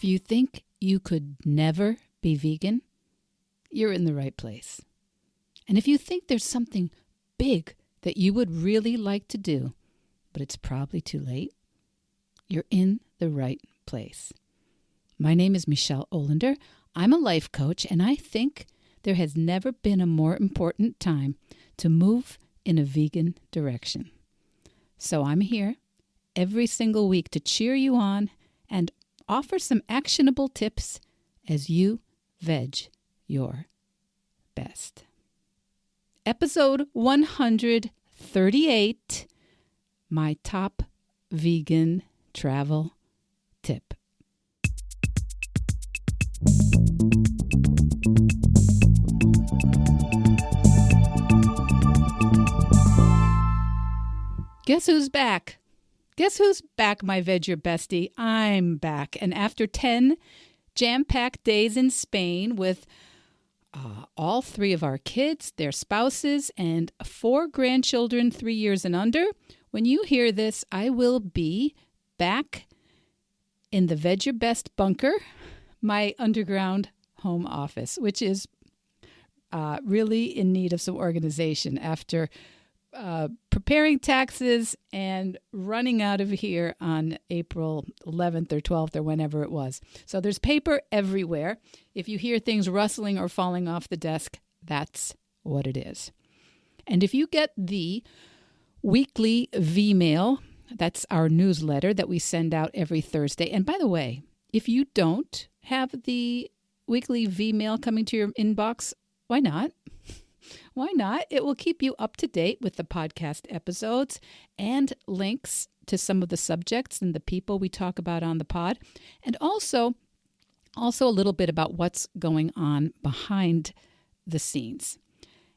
If you think you could never be vegan, you're in the right place. And if you think there's something big that you would really like to do, but it's probably too late, you're in the right place. My name is Michelle Olander. I'm a life coach, and I think there has never been a more important time to move in a vegan direction. So I'm here every single week to cheer you on and offer some actionable tips as you veg your best. Episode 138, my top vegan travel tip. Guess who's back? Guess who's back, my Veg Your Bestie? I'm back. And after 10 jam-packed days in Spain with all 3 of our kids, their spouses, and 4 grandchildren 3 years and under, when you hear this, I will be back in the Veg Your Best bunker, my underground home office, which is really in need of some organization after preparing taxes and running out of here on April 11th or 12th or whenever it was. So there's paper everywhere. If you hear things rustling or falling off the desk, that's what it is. And if you get the weekly V-mail, that's our newsletter that we send out every Thursday. And by the way, if you don't have the weekly V-mail coming to your inbox, why not? Why not? It will keep you up to date with the podcast episodes and links to some of the subjects and the people we talk about on the pod, and also a little bit about what's going on behind the scenes.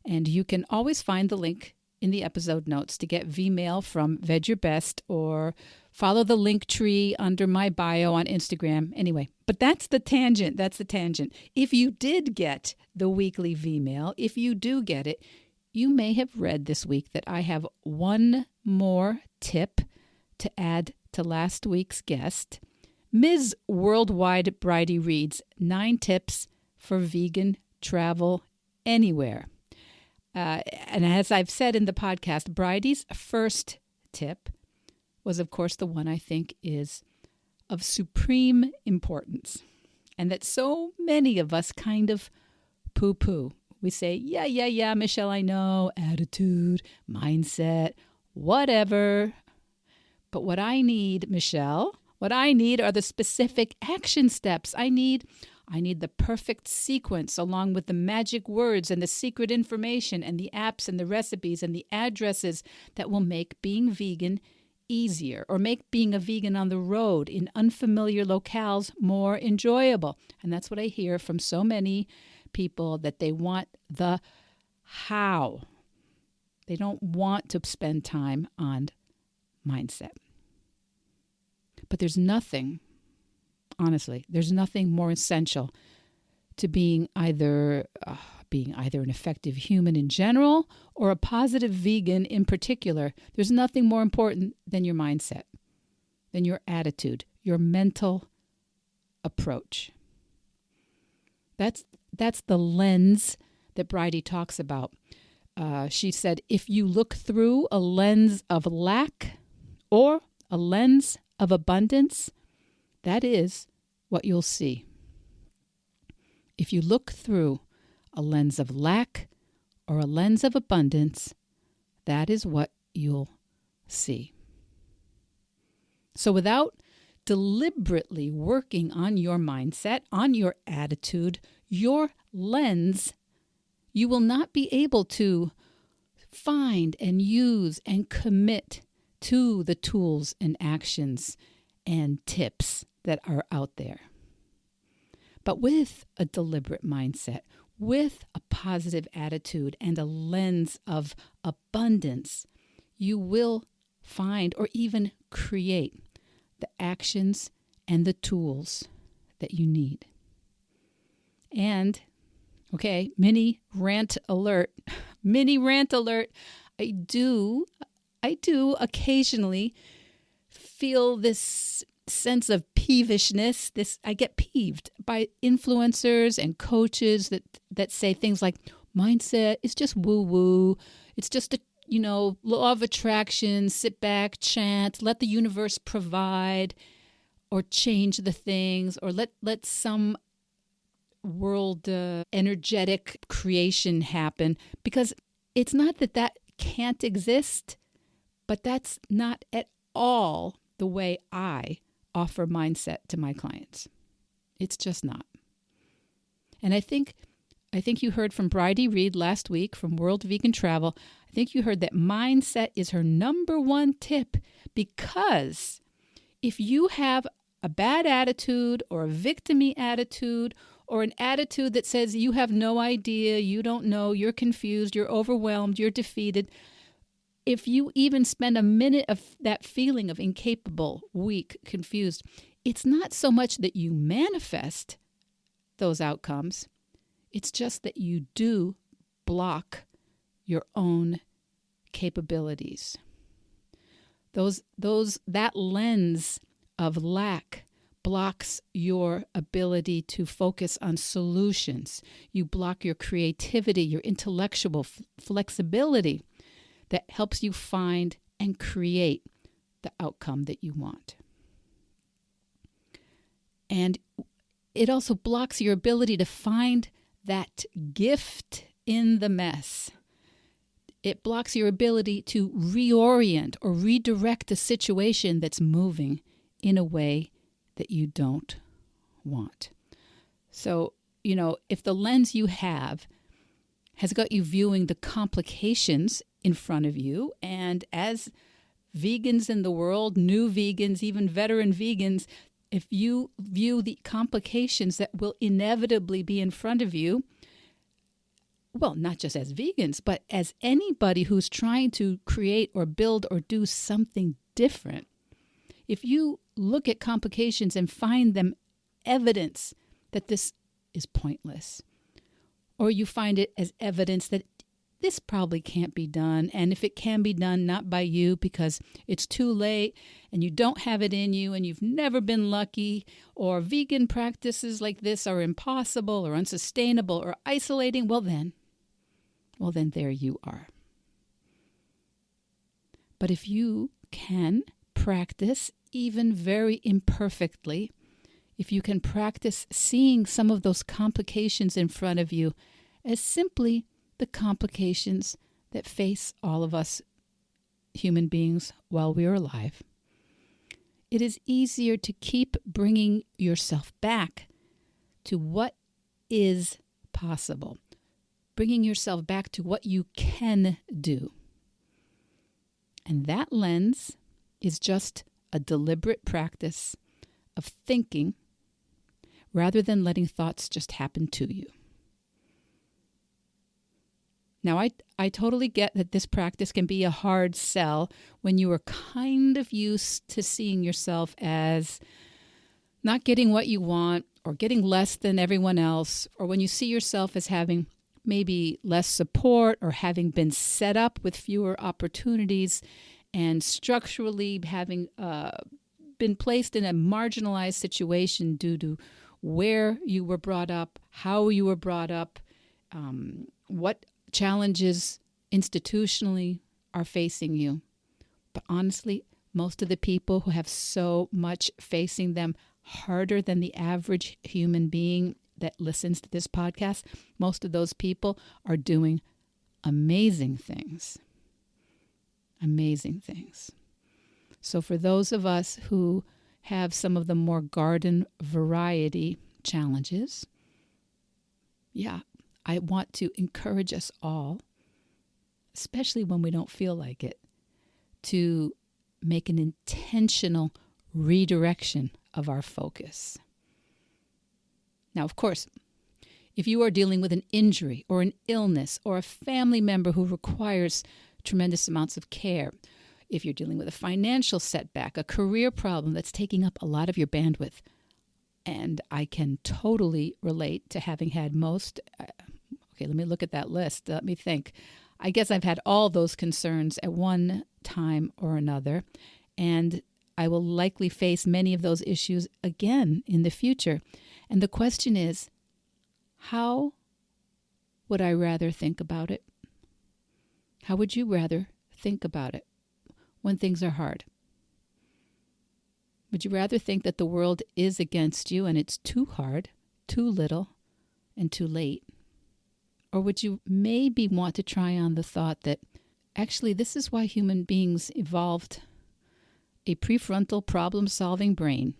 And you can always find the link in the episode notes to get V-mail from Veg Your Best or follow the link tree under my bio on Instagram. Anyway, but that's the tangent. If you did get the weekly V-mail, if you do get it, you may have read this week that I have one more tip to add to last week's guest. Ms. Worldwide Bridie Reed's 9 tips for vegan travel anywhere. And as I've said in the podcast, Bridie's first tip was, of course, the one I think is of supreme importance, and that so many of us kind of poo-poo. We say, yeah, Michelle, I know, attitude, mindset, whatever. But what I need, Michelle, are the specific action steps. I need the perfect sequence along with the magic words and the secret information and the apps and the recipes and the addresses that will make being vegan easier or make being a vegan on the road in unfamiliar locales more enjoyable. And that's what I hear from so many people, that they want the how. They don't want to spend time on mindset. But there's nothing more essential to being either an effective human in general or a positive vegan in particular. There's nothing more important than your mindset, than your attitude, your mental approach. That's the lens that Bridie talks about. She said, if you look through a lens of lack or a lens of abundance, that is what you'll see. If you look through a lens of lack or a lens of abundance, that is what you'll see. So without deliberately working on your mindset, on your attitude, your lens, you will not be able to find and use and commit to the tools and actions and tips that are out there. But with a deliberate mindset, with a positive attitude and a lens of abundance, you will find or even create the actions and the tools that you need. And, okay, mini rant alert. I do occasionally feel this sense of peevishness. I get peeved by influencers and coaches that say things like mindset is just woo-woo. It's just a law of attraction, sit back, chant, let the universe provide, or change the things, or let some world energetic creation happen. Because it's not that can't exist, but that's not at all the way I offer mindset to my clients. It's just not. And I think you heard from Bridie Reed last week from World Vegan Travel. I think you heard that mindset is her number one tip, because if you have a bad attitude or a victim-y attitude or an attitude that says you have no idea, you don't know, you're confused, you're overwhelmed, you're defeated, if you even spend a minute of that feeling of incapable, weak, confused, it's not so much that you manifest those outcomes. It's just that you do block your own capabilities. That lens of lack blocks your ability to focus on solutions. You block your creativity, your intellectual flexibility that helps you find and create the outcome that you want. And it also blocks your ability to find that gift in the mess. It blocks your ability to reorient or redirect a situation that's moving in a way that you don't want. So, if the lens you have has got you viewing the complications in front of you, and as vegans in the world, new vegans, even veteran vegans, if you view the complications that will inevitably be in front of you, well, not just as vegans, but as anybody who's trying to create or build or do something different, if you look at complications and find them evidence that this is pointless, or you find it as evidence that this probably can't be done, and if it can be done, not by you because it's too late and you don't have it in you and you've never been lucky, or vegan practices like this are impossible or unsustainable or isolating, well then there you are. But if you can practice, even very imperfectly, if you can practice seeing some of those complications in front of you as simply the complications that face all of us human beings while we're alive, it is easier to keep bringing yourself back to what is possible, bringing yourself back to what you can do. And that lens is just a deliberate practice of thinking rather than letting thoughts just happen to you. Now, I totally get that this practice can be a hard sell when you are kind of used to seeing yourself as not getting what you want or getting less than everyone else, or when you see yourself as having maybe less support or having been set up with fewer opportunities and structurally having been placed in a marginalized situation due to where you were brought up, how you were brought up, what challenges institutionally are facing you. But honestly, most of the people who have so much facing them harder than the average human being that listens to this podcast, most of those people are doing amazing things. Amazing things. So for those of us who have some of the more garden variety challenges, I want to encourage us all, especially when we don't feel like it, to make an intentional redirection of our focus. Now, of course, if you are dealing with an injury or an illness or a family member who requires tremendous amounts of care, if you're dealing with a financial setback, a career problem that's taking up a lot of your bandwidth, and I can totally relate to having had most... Okay, let me look at that list. Let me think. I guess I've had all those concerns at one time or another. And I will likely face many of those issues again in the future. And the question is, how would I rather think about it? How would you rather think about it when things are hard? Would you rather think that the world is against you and it's too hard, too little, and too late? Or would you maybe want to try on the thought that actually this is why human beings evolved a prefrontal problem-solving brain?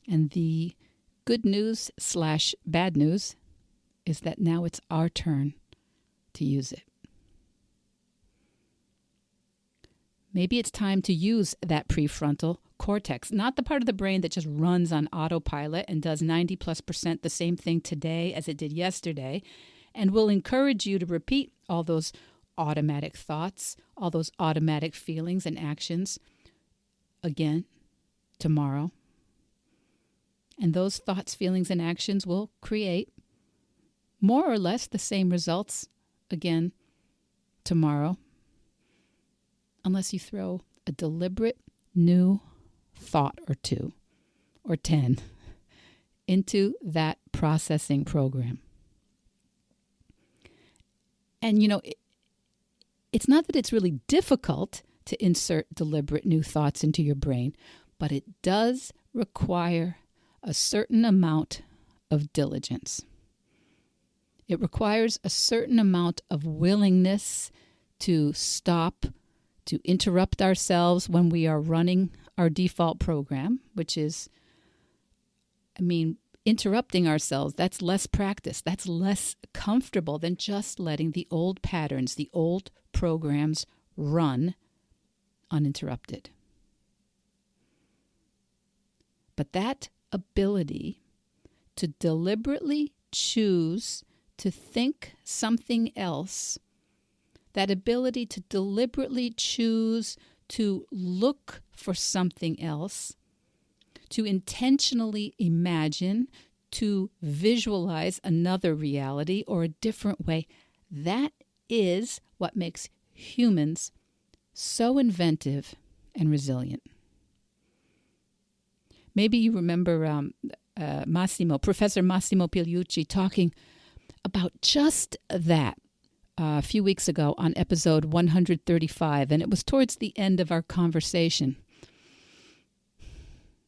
And the good news / bad news is that now it's our turn to use it. Maybe it's time to use that prefrontal cortex, not the part of the brain that just runs on autopilot and does 90+% the same thing today as it did yesterday, and will encourage you to repeat all those automatic thoughts, all those automatic feelings and actions again tomorrow. And those thoughts, feelings, and actions will create more or less the same results again tomorrow, unless you throw a deliberate new thought or 2 or 10 into that processing program. And, it's not that it's really difficult to insert deliberate new thoughts into your brain, but it does require a certain amount of diligence. It requires a certain amount of willingness to stop, to interrupt ourselves when we are running our default program, which is, interrupting ourselves, that's less practice. That's less comfortable than just letting the old patterns, the old programs run uninterrupted. But that ability to deliberately choose to think something else, that ability to deliberately choose to look for something else, to intentionally imagine, to visualize another reality or a different way, that is what makes humans so inventive and resilient. Maybe you remember Professor Massimo Pigliucci talking about just that a few weeks ago on episode 135, and it was towards the end of our conversation.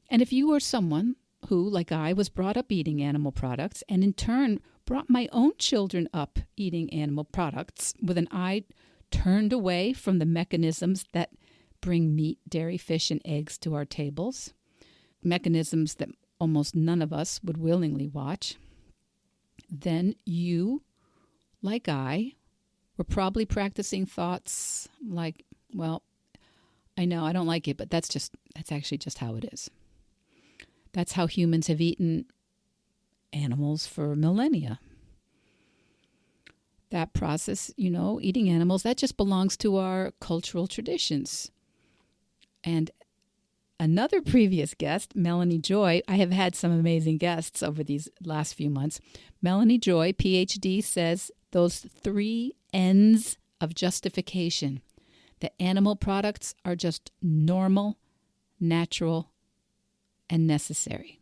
And if you are someone who, like I, was brought up eating animal products, and in turn brought my own children up eating animal products with an eye turned away from the mechanisms that bring meat, dairy, fish, and eggs to our tables, mechanisms that almost none of us would willingly watch, then you, like I, were probably practicing thoughts like, well, I know I don't like it, but that's actually just how it is. That's how humans have eaten animals for millennia. That process, eating animals, that just belongs to our cultural traditions. And another previous guest, Melanie Joy, I have had some amazing guests over these last few months. Melanie Joy, PhD, says those 3 N's of justification, that animal products are just normal, natural, and necessary.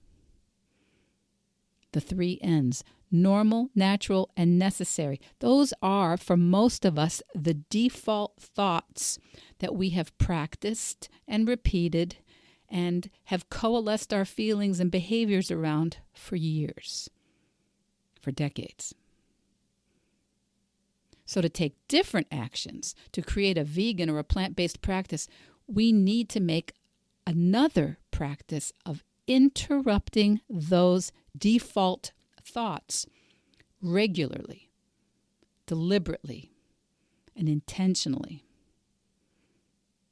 The 3 N's, normal, natural, and necessary. Those are, for most of us, the default thoughts that we have practiced and repeated and have coalesced our feelings and behaviors around for years, for decades. So to take different actions, to create a vegan or a plant-based practice, we need to make another practice of interrupting those default thoughts regularly, deliberately, and intentionally.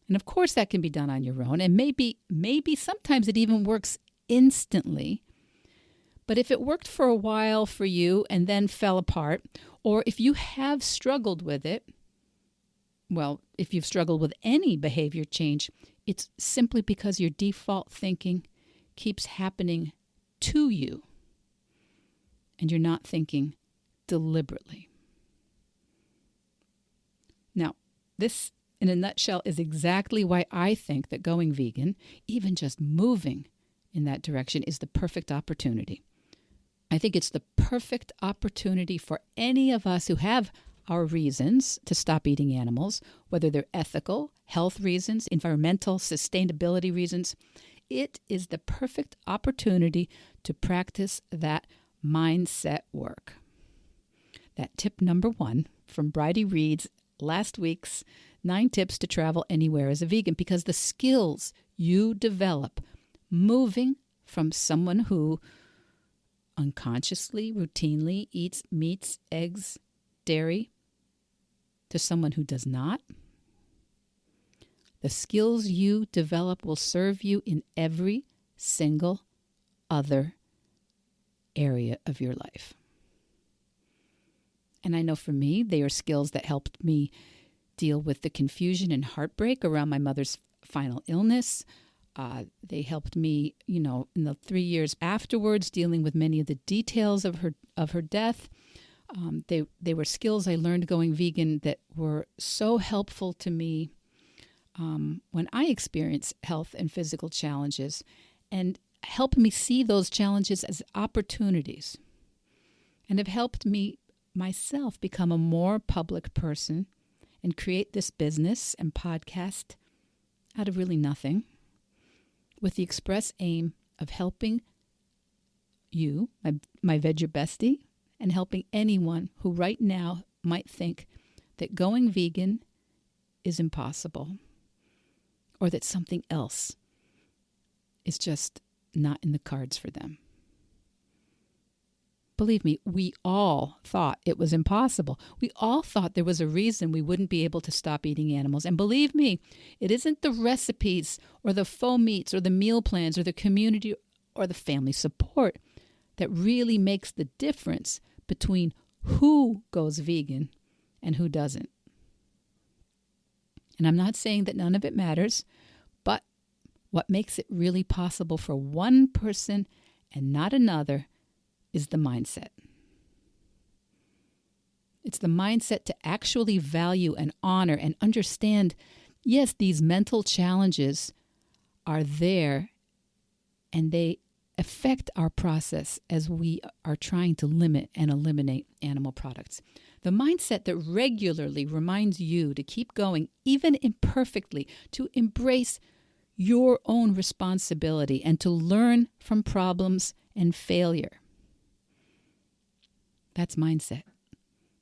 And of course that can be done on your own, and maybe sometimes it even works instantly. But if it worked for a while for you and then fell apart, or if you have struggled with it, well, if you've struggled with any behavior change, it's simply because your default thinking keeps happening to you, and you're not thinking deliberately. Now, this in a nutshell, is exactly why I think that going vegan, even just moving in that direction, is the perfect opportunity. I think it's the perfect opportunity for any of us who have our reasons to stop eating animals, whether they're ethical, health reasons, environmental, sustainability reasons. It is the perfect opportunity to practice that mindset work. That tip number 1 from Bridie Reed's last week's 9 tips to travel anywhere as a vegan, because the skills you develop moving from someone who unconsciously, routinely eats meats, eggs, dairy, to someone who does not, the skills you develop will serve you in every single other area of your life. And I know for me, they are skills that helped me deal with the confusion and heartbreak around my mother's final illness. They helped me, in the 3 years afterwards, dealing with many of the details of her death. They were skills I learned going vegan that were so helpful to me when I experienced health and physical challenges, and helped me see those challenges as opportunities, and have helped me myself become a more public person and create this business and podcast out of really nothing, with the express aim of helping you, my Veg Your Bestie, and helping anyone who right now might think that going vegan is impossible, or that something else is just not in the cards for them. Believe me, we all thought it was impossible. We all thought there was a reason we wouldn't be able to stop eating animals. And believe me, it isn't the recipes or the faux meats or the meal plans or the community or the family support that really makes the difference between who goes vegan and who doesn't. And I'm not saying that none of it matters, but what makes it really possible for one person and not another is the mindset. It's the mindset to actually value and honor and understand, yes, these mental challenges are there and they affect our process as we are trying to limit and eliminate animal products. The mindset that regularly reminds you to keep going, even imperfectly, to embrace your own responsibility and to learn from problems and failure. That's mindset.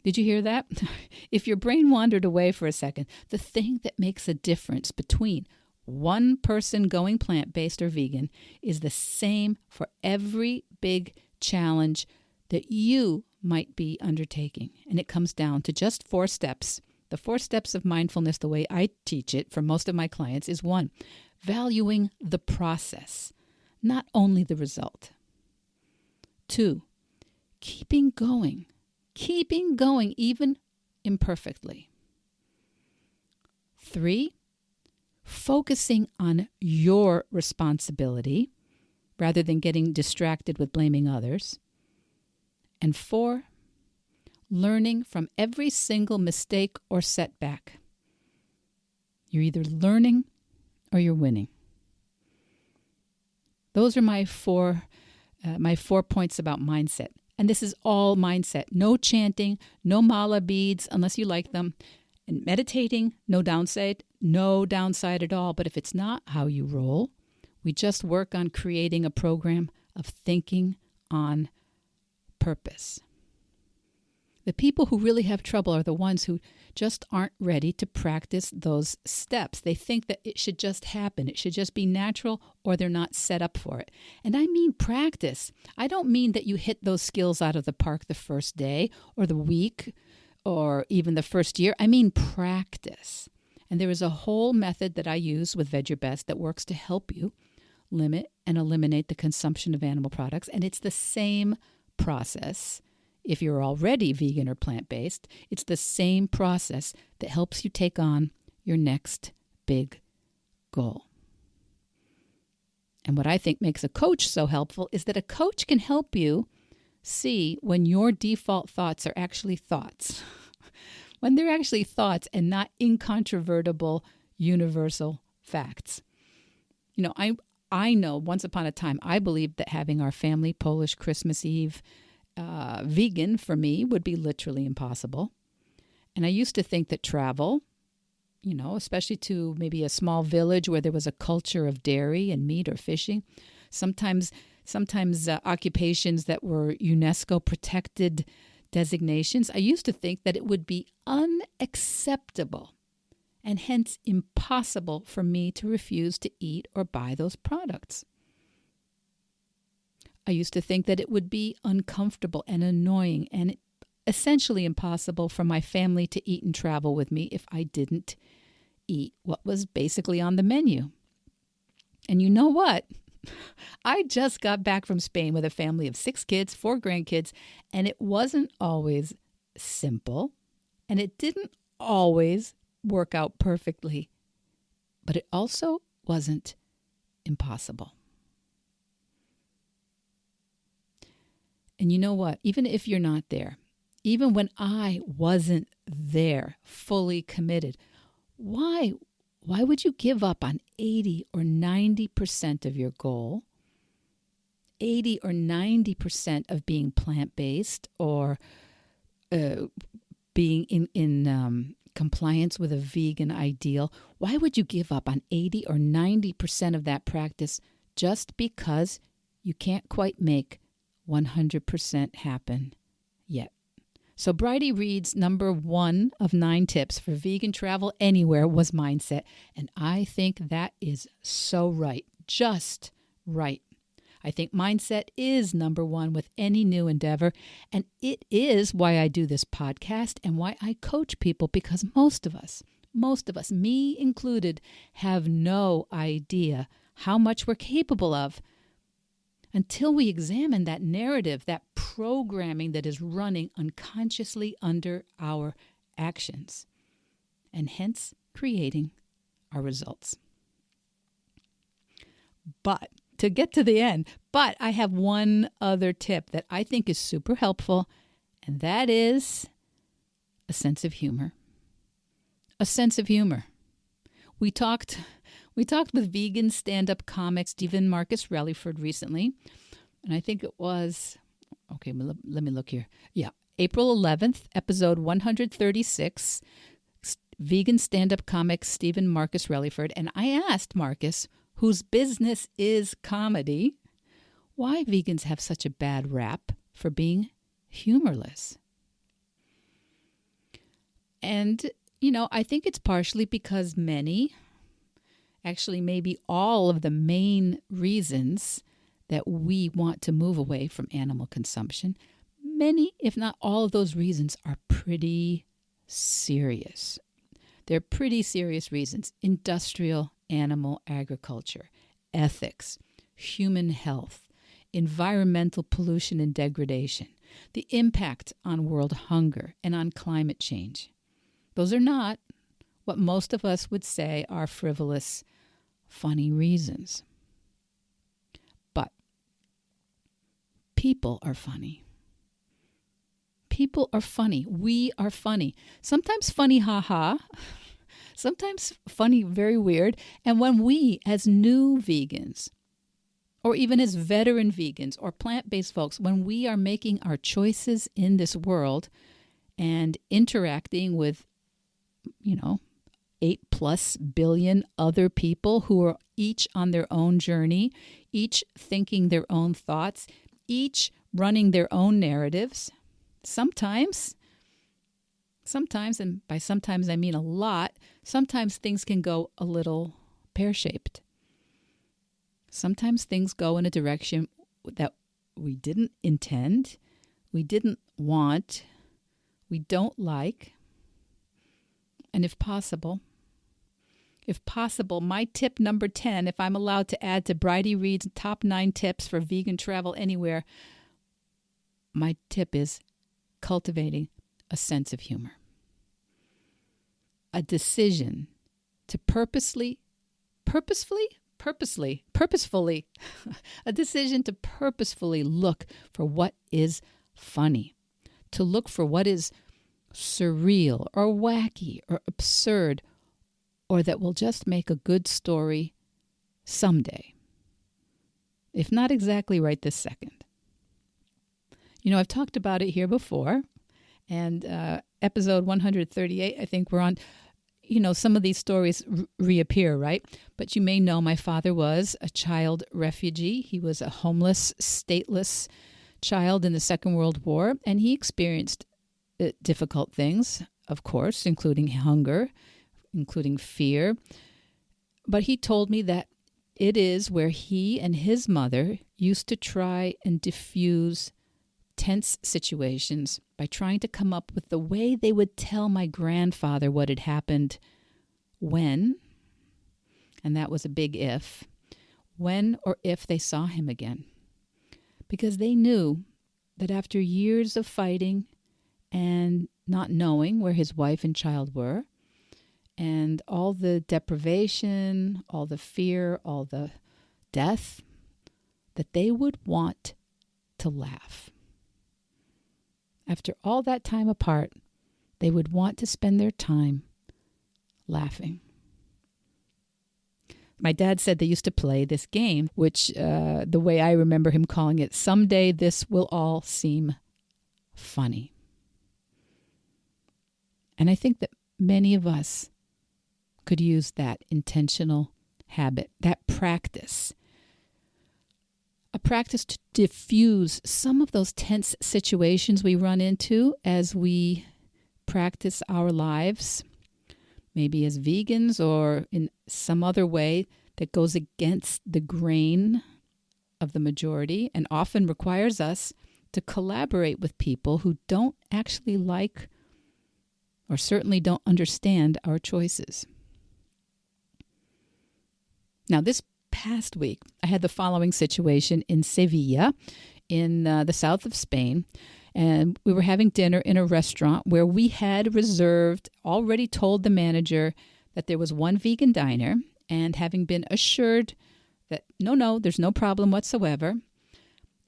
Did you hear that? If your brain wandered away for a second, the thing that makes a difference between one person going plant-based or vegan is the same for every big challenge that you might be undertaking. And it comes down to just 4 steps. The 4 steps of mindfulness, the way I teach it for most of my clients, is 1, valuing the process, not only the result. 2, keeping going even imperfectly. 3, focusing on your responsibility rather than getting distracted with blaming others. And 4, learning from every single mistake or setback. You're either learning or you're winning. Those are my 4 points about mindset. And this is all mindset. No chanting, no mala beads unless you like them. And meditating, no downside at all. But if it's not how you roll, we just work on creating a program of thinking on purpose. The people who really have trouble are the ones who just aren't ready to practice those steps. They think that it should just happen. It should just be natural, or they're not set up for it. And I mean practice. I don't mean that you hit those skills out of the park the first day or the week or even the first year. I mean practice. And there is a whole method that I use with Veg Your Best that works to help you limit and eliminate the consumption of animal products. And it's the same process. If you're already vegan or plant-based, it's the same process that helps you take on your next big goal. And what I think makes a coach so helpful is that a coach can help you see when your default thoughts are actually thoughts. when they're actually thoughts and not incontrovertible universal facts. I know once upon a time, I believed that having our family Polish Christmas Eve vegan for me would be literally impossible. And I used to think that travel, especially to maybe a small village where there was a culture of dairy and meat or fishing, sometimes occupations that were UNESCO protected designations, I used to think that it would be unacceptable and hence impossible for me to refuse to eat or buy those products. I used to think that it would be uncomfortable and annoying and essentially impossible for my family to eat and travel with me if I didn't eat what was basically on the menu. And you know what? I just got back from Spain with a family of 6 kids, 4 grandkids, and it wasn't always simple, and it didn't always work out perfectly, but it also wasn't impossible. And you know what? Even if you're not there, even when I wasn't there, fully committed, why would you give up on 80 or 90% of your goal, 80 or 90% of being plant-based or being in compliance with a vegan ideal? Why would you give up on 80 or 90% of that practice just because you can't quite make 100% happen yet? So Bridie Reed's number 1 of 9 tips for vegan travel anywhere was mindset. And I think that is so right. Just right. I think mindset is number 1 with any new endeavor. And it is why I do this podcast and why I coach people, because most of us, me included, have no idea how much we're capable of until we examine that narrative, that programming that is running unconsciously under our actions, and hence creating our results. But to get to the end, I have one other tip that I think is super helpful, and that is a sense of humor. A sense of humor. We talked with vegan stand-up comic Stephen Marcus Rellyford recently, and I think it was, okay, let me look here. Yeah, April 11th, episode 136, vegan stand-up comic Stephen Marcus Rellyford, and I asked Marcus, whose business is comedy, why vegans have such a bad rap for being humorless. And, I think it's partially because many, actually maybe all of the main reasons that we want to move away from animal consumption, many, if not all of those reasons are pretty serious. They're pretty serious reasons. Industrial animal agriculture, ethics, human health, environmental pollution and degradation, the impact on world hunger and on climate change. Those are not what most of us would say are frivolous, funny reasons. But people are funny. People are funny. We are funny. Sometimes funny, ha-ha. Sometimes funny, very weird. And when we, as new vegans, or even as veteran vegans or plant-based folks, when we are making our choices in this world and interacting with, 8+ billion other people who are each on their own journey, each thinking their own thoughts, each running their own narratives, sometimes, and by sometimes I mean a lot, sometimes things can go a little pear-shaped. Sometimes things go in a direction that we didn't intend, we didn't want, we don't like. And if possible, my tip number 10, if I'm allowed to add to Bridie Reed's top 9 tips for vegan travel anywhere, my tip is cultivating a sense of humor. A decision to purposefully, a decision to purposefully look for what is funny, to look for what is surreal or wacky or absurd, or that will just make a good story someday, if not exactly right this second. I've talked about it here before, and episode 138, I think we're on. Some of these stories reappear, right? But you may know my father was a child refugee. He was a homeless, stateless child in the Second World War, and he experienced difficult things, of course, including hunger, including fear. But he told me that it is where he and his mother used to try and diffuse tense situations by trying to come up with the way they would tell my grandfather what had happened when, and that was a big if, when or if they saw him again. Because they knew that after years of fighting and not knowing where his wife and child were, and all the deprivation, all the fear, all the death, that they would want to laugh. After all that time apart, they would want to spend their time laughing. My dad said they used to play this game, which the way I remember him calling it, someday this will all seem funny. And I think that many of us could use that intentional habit, that practice. A practice to diffuse some of those tense situations we run into as we practice our lives, maybe as vegans or in some other way that goes against the grain of the majority and often requires us to collaborate with people who don't actually like or certainly don't understand our choices. Now, this past week, I had the following situation in Sevilla, in the south of Spain, and we were having dinner in a restaurant where we had already told the manager that there was one vegan diner, and having been assured that no, there's no problem whatsoever.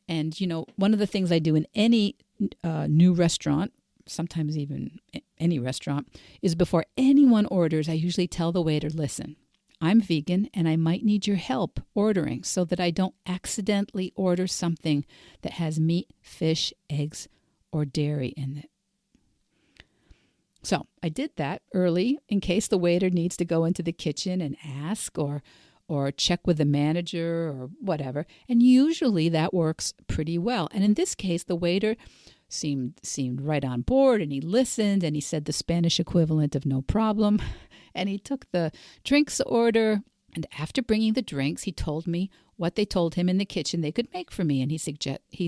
And, one of the things I do in any new restaurant, sometimes even any restaurant, is before anyone orders, I usually tell the waiter, listen, I'm vegan and I might need your help ordering so that I don't accidentally order something that has meat, fish, eggs, or dairy in it. So I did that early in case the waiter needs to go into the kitchen and ask or check with the manager or whatever. And usually that works pretty well. And in this case, the waiter seemed right on board, and he listened, and he said the Spanish equivalent of no problem. And he took the drinks order, and after bringing the drinks, he told me what they told him in the kitchen they could make for me. And he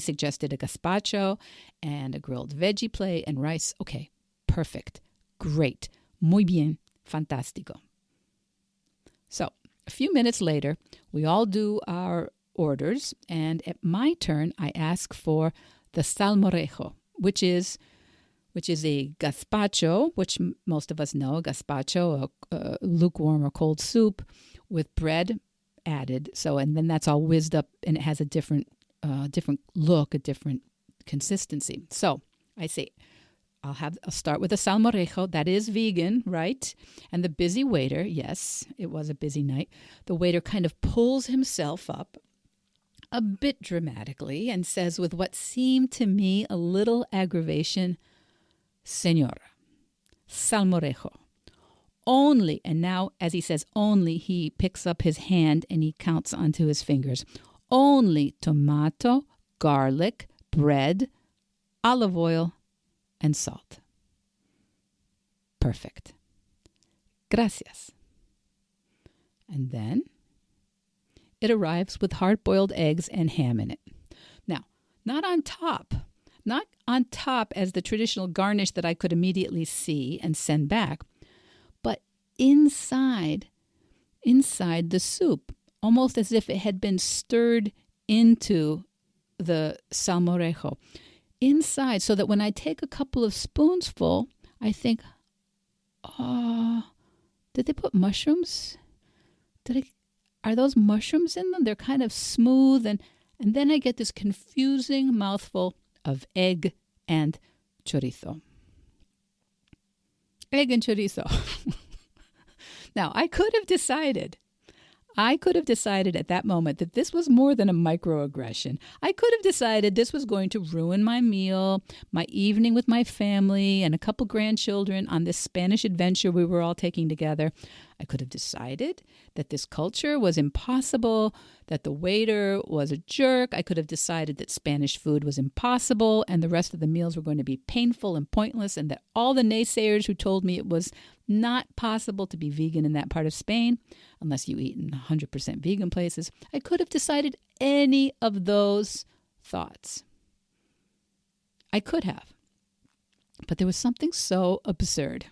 suggested a gazpacho and a grilled veggie plate and rice. Okay, perfect, great, muy bien, fantástico. So a few minutes later, we all do our orders, and at my turn, I ask for the salmorejo, which is a gazpacho, which most of us know, gazpacho, a lukewarm or cold soup with bread added. So, and then that's all whizzed up, and it has a different look, a different consistency. So I say, I'll start with a salmorejo that is vegan, right? And the busy waiter, yes, it was a busy night. The waiter kind of pulls himself up a bit dramatically and says with what seemed to me a little aggravation, Señora, salmorejo, only, and now as he says only, he picks up his hand and he counts onto his fingers, only tomato, garlic, bread, olive oil, and salt. Perfect. Gracias. And then it arrives with hard-boiled eggs and ham in it. Now, not on top as the traditional garnish that I could immediately see and send back, but inside the soup, almost as if it had been stirred into the salmorejo. Inside, so that when I take a couple of spoonsful, I think, did they put mushrooms? Are those mushrooms in them? They're kind of smooth, and then I get this confusing mouthful of egg and chorizo. Egg and chorizo. Now, I could have decided at that moment that this was more than a microaggression. I could have decided this was going to ruin my meal, my evening with my family and a couple grandchildren on this Spanish adventure we were all taking together. I could have decided that this culture was impossible, that the waiter was a jerk. I could have decided that Spanish food was impossible and the rest of the meals were going to be painful and pointless, and that all the naysayers who told me it was not possible to be vegan in that part of Spain, unless you eat in 100% vegan places. I could have decided any of those thoughts. I could have. But there was something so absurd.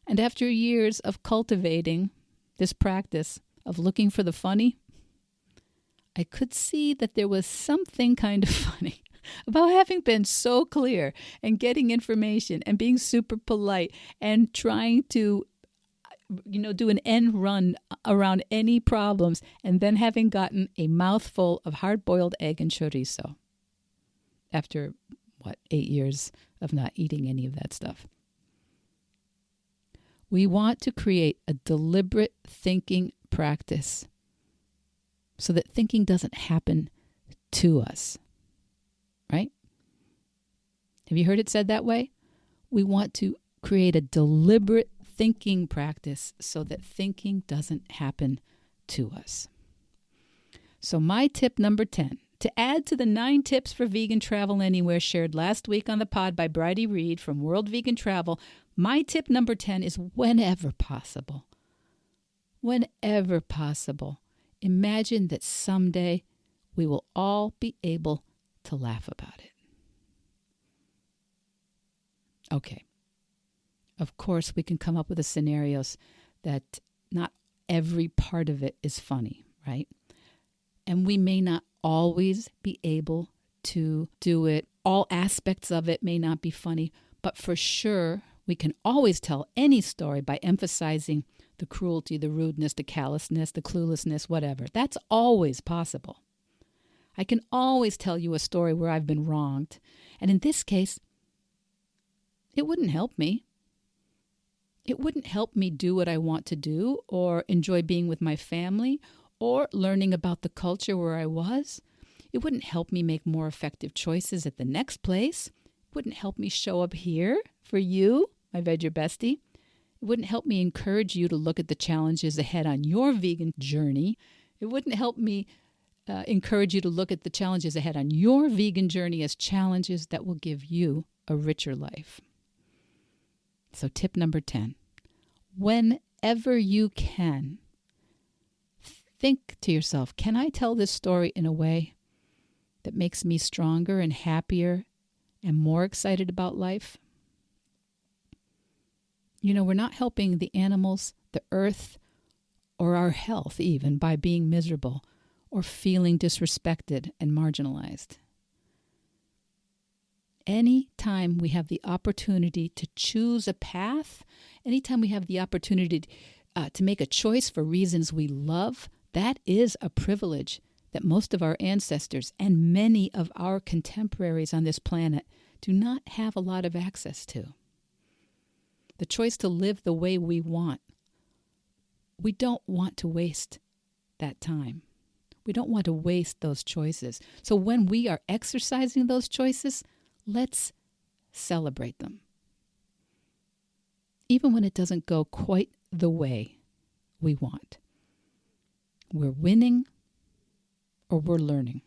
And after years of cultivating this practice of looking for the funny, I could see that there was something kind of funny about having been so clear and getting information and being super polite and trying to, do an end run around any problems, and then having gotten a mouthful of hard-boiled egg and chorizo after, 8 years of not eating any of that stuff. We want to create a deliberate thinking practice so that thinking doesn't happen to us, right? Have you heard it said that way? We want to create a deliberate thinking practice so that thinking doesn't happen to us. So my tip number 10, to add to the 9 tips for vegan travel anywhere shared last week on the pod by Bridie Reed from World Vegan Travel, my tip number 10 is whenever possible, imagine that someday we will all be able to laugh about it. Okay. Of course, we can come up with the scenarios that not every part of it is funny, right? And we may not always be able to do it. All aspects of it may not be funny, but for sure, we can always tell any story by emphasizing the cruelty, the rudeness, the callousness, the cluelessness, whatever. That's always possible. I can always tell you a story where I've been wronged. And in this case, it wouldn't help me. It wouldn't help me do what I want to do or enjoy being with my family or learning about the culture where I was. It wouldn't help me make more effective choices at the next place. It wouldn't help me show up here for you, my Veg Your Bestie. It wouldn't help me encourage you to look at the challenges ahead on your vegan journey. It wouldn't help me encourage you to look at the challenges ahead on your vegan journey as challenges that will give you a richer life. So tip number 10, whenever you can, think to yourself, can I tell this story in a way that makes me stronger and happier and more excited about life? We're not helping the animals, the earth, or our health even by being miserable or feeling disrespected and marginalized. Anytime we have the opportunity to choose a path, anytime we have the opportunity to make a choice for reasons we love, that is a privilege that most of our ancestors and many of our contemporaries on this planet do not have a lot of access to. The choice to live the way we want. We don't want to waste that time. We don't want to waste those choices. So when we are exercising those choices, let's celebrate them. Even when it doesn't go quite the way we want. We're winning or we're learning.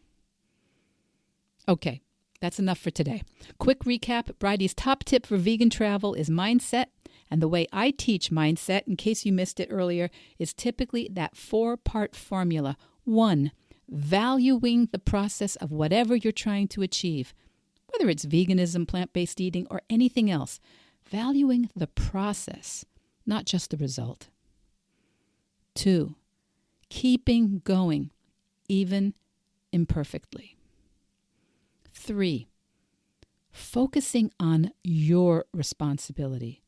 Okay, that's enough for today. Quick recap, Bridie's top tip for vegan travel is mindset. And the way I teach mindset, in case you missed it earlier, is typically that 4-part formula. 1, valuing the process of whatever you're trying to achieve, whether it's veganism, plant-based eating, or anything else. Valuing the process, not just the result. 2, keeping going, even imperfectly. 3, focusing on your responsibility.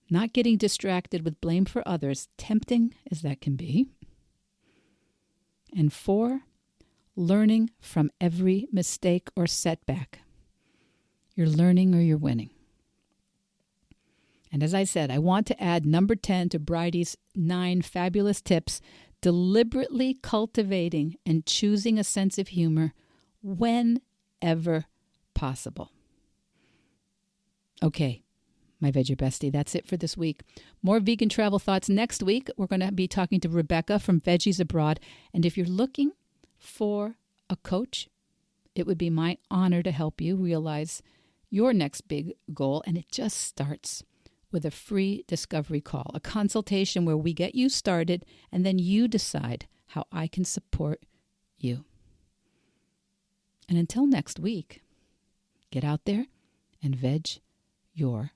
Not getting distracted with blame for others, tempting as that can be. And 4, learning from every mistake or setback. You're learning or you're winning. And as I said, I want to add number 10 to Bridie's 9 fabulous tips, deliberately cultivating and choosing a sense of humor whenever possible. Okay, my Veg Your Bestie, that's it for this week. More vegan travel thoughts next week. We're going to be talking to Rebecca from Veggies Abroad. And if you're looking for a coach, it would be my honor to help you realize your next big goal. And it just starts with a free discovery call, a consultation where we get you started and then you decide how I can support you. And until next week, get out there and veg your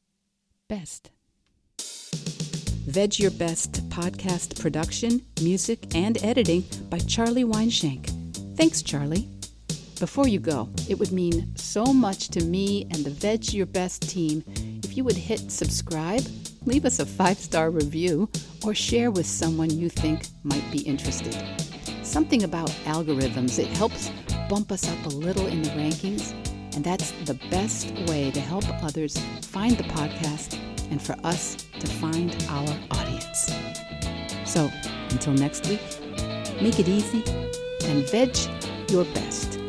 best. Veg Your Best podcast production, music, and editing by Charlie Weinshank. Thanks, Charlie. Before you go, it would mean so much to me and the Veg Your Best team if you would hit subscribe, leave us a 5-star review, or share with someone you think might be interested. Something about algorithms, it helps bump us up a little in the rankings, and that's the best way to help others find the podcast and for us to find our audience. So, until next week, make it easy and veg your best.